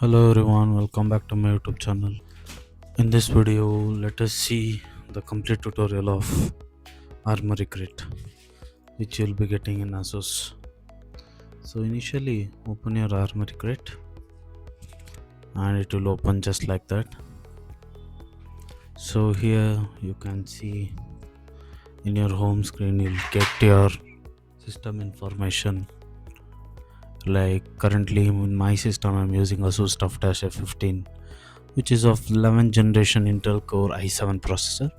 Hello everyone, welcome back to my YouTube channel. In this video, let us see the complete tutorial of Armoury Crate, which you'll be getting in ASUS. So initially, open your Armoury Crate, and it will open just like that. So here you can see in your home screen, you'll get your system information. Like currently in my system, I'm using ASUS TUF-F15, which is of 11th generation Intel Core i7 processor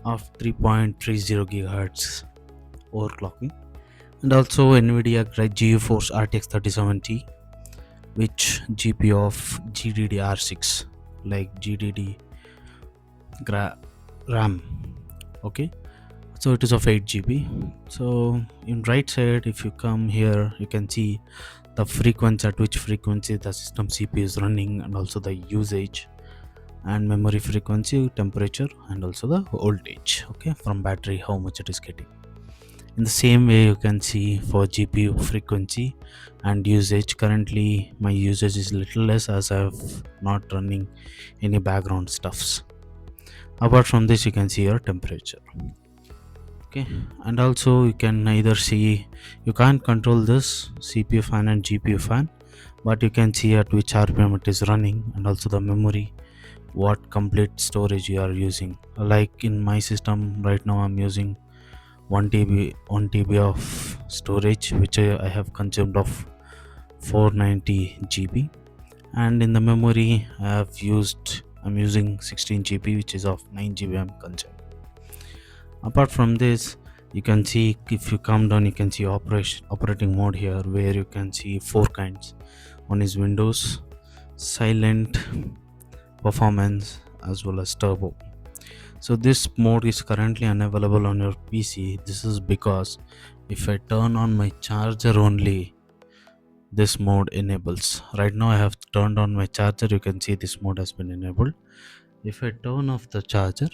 of 3.30 GHz overclocking, and also NVIDIA GeForce RTX 3070, which GPU of GDDR6, like GDD RAM. Okay, so it is of 8 GB. So in right side, if you come here, you can see the frequency, at which frequency the system CPU is running, and also the usage and memory frequency, temperature, and also the voltage, okay, from battery, how much it is getting. In the same way, you can see for GPU frequency and usage. Currently my usage is little less as I have not running any background stuffs. Apart from this, you can see your temperature, okay. And also you can either see, you can't control this CPU fan and GPU fan, but you can see at which RPM it is running, and also the memory, what complete storage you are using. Like in my system right now, I'm using 1 TB of storage, which I have consumed of 490 GB, and in the memory I'm using 16 GB, which is of 9 GB I'm consuming. Apart from this, you can see, if you come down, you can see operating mode here, where you can see four kinds. One is Windows, silent, performance, as well as turbo. So this mode is currently unavailable on your PC. This is because if I turn on my charger only, this mode enables. Right now I have turned on my charger, you can see this mode has been enabled. If I turn off the charger,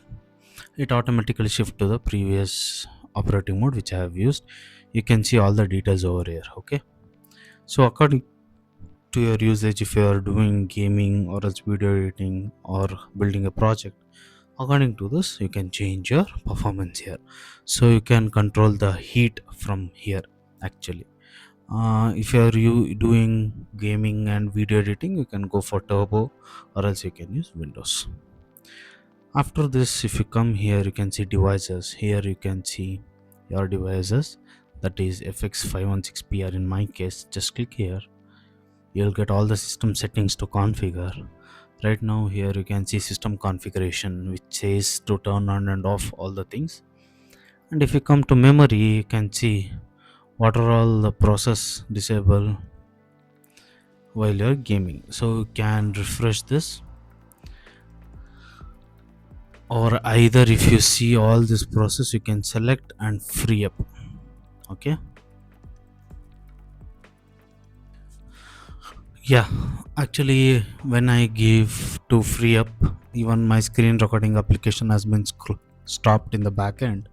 it automatically shifts to the previous operating mode which I have used. You can see all the details over here, okay. So according to your usage, if you are doing gaming or else video editing or building a project, according to this you can change your performance here. So you can control the heat from here actually. If you are doing gaming and video editing, you can go for turbo, or else you can use Windows. After this, if you come here, you can see devices. Here you can see your devices, that is FX516PR in my case. Just click here, you'll get all the system settings to configure. Right now here you can see system configuration, which says to turn on and off all the things. And if you come to memory, you can see what are all the process disable while you're gaming. So you can refresh this, or either if you see all this process, you can select and free up, okay. Yeah, actually when I give to free up, even my screen recording application has been stopped in the back end,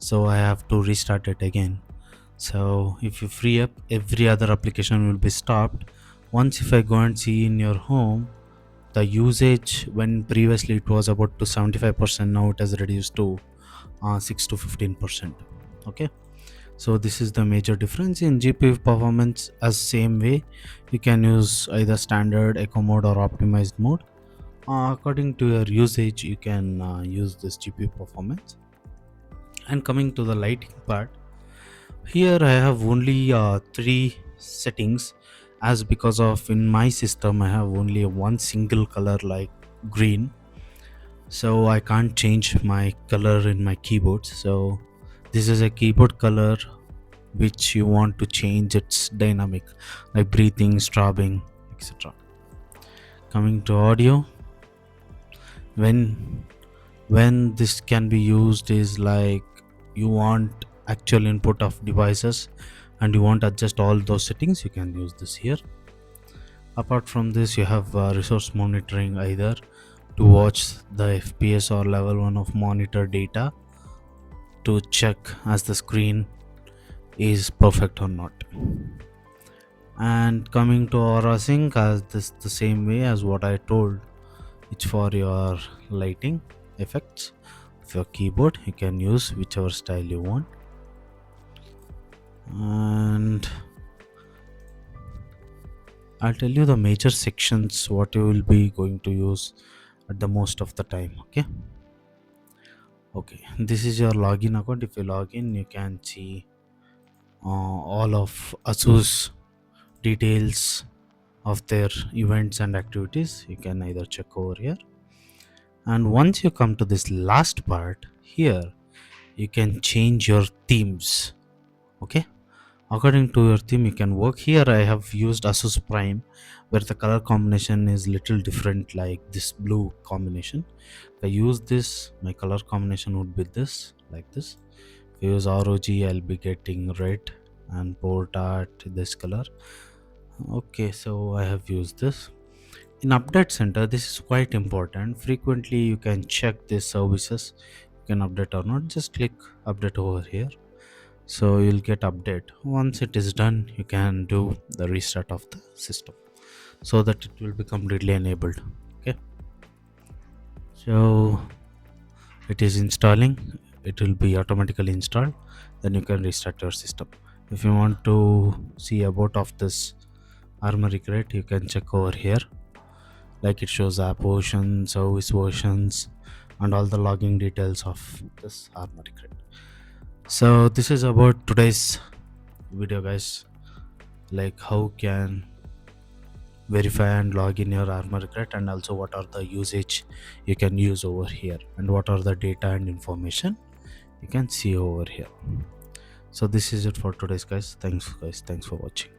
so I have to restart it again. So if you free up, every other application will be stopped. Once if I go and see in your home, the usage, when previously it was about to 75%, now it has reduced to 6 to 15%, okay. So this is the major difference in GPU performance. As same way, you can use either standard, eco mode, or optimized mode. According to your usage, you can use this GPU performance. And coming to the lighting part, here I have only three settings, as because of in my system I have only one single color, like green, so I can't change my color in my keyboard. So this is a keyboard color which you want to change its dynamic, like breathing, strobing, etc. Coming to audio, when this can be used is like you want actual input of devices and you want to adjust all those settings, you can use this here. Apart from this, you have resource monitoring, either to watch the FPS or level 1 of monitor data to check as the screen is perfect or not. And coming to aura sync, as this the same way as what I told, it's for your lighting effects of your keyboard. You can use whichever style you want. And I'll tell you the major sections what you will be going to use at the most of the time. Okay, this is your login account. If you log in, you can see all of ASUS details of their events and activities. You can either check over here, and once you come to this last part here, you can change your themes. Okay, according to your theme you can work. Here I have used ASUS Prime, where the color combination is little different, like this blue combination. If I use this, my color combination would be this, like this. If I use ROG, I'll be getting red, and port art this color. Okay, so I have used this. In update center, this is quite important. Frequently you can check these services, you can update or not. Just click update over here, so you'll get update. Once it is done, you can do the restart of the system, so that it will be completely enabled. Okay, so it is installing, it will be automatically installed, then you can restart your system. If you want to see about of this Armoury Crate, you can check over here, like it shows app version, service versions, and all the logging details of this Armoury Crate. So this is about today's video, guys, like how can verify and log in your Armoury Crate, and also what are the usage you can use over here, and what are the data and information you can see over here. So this is it for today's, guys. Thanks for watching.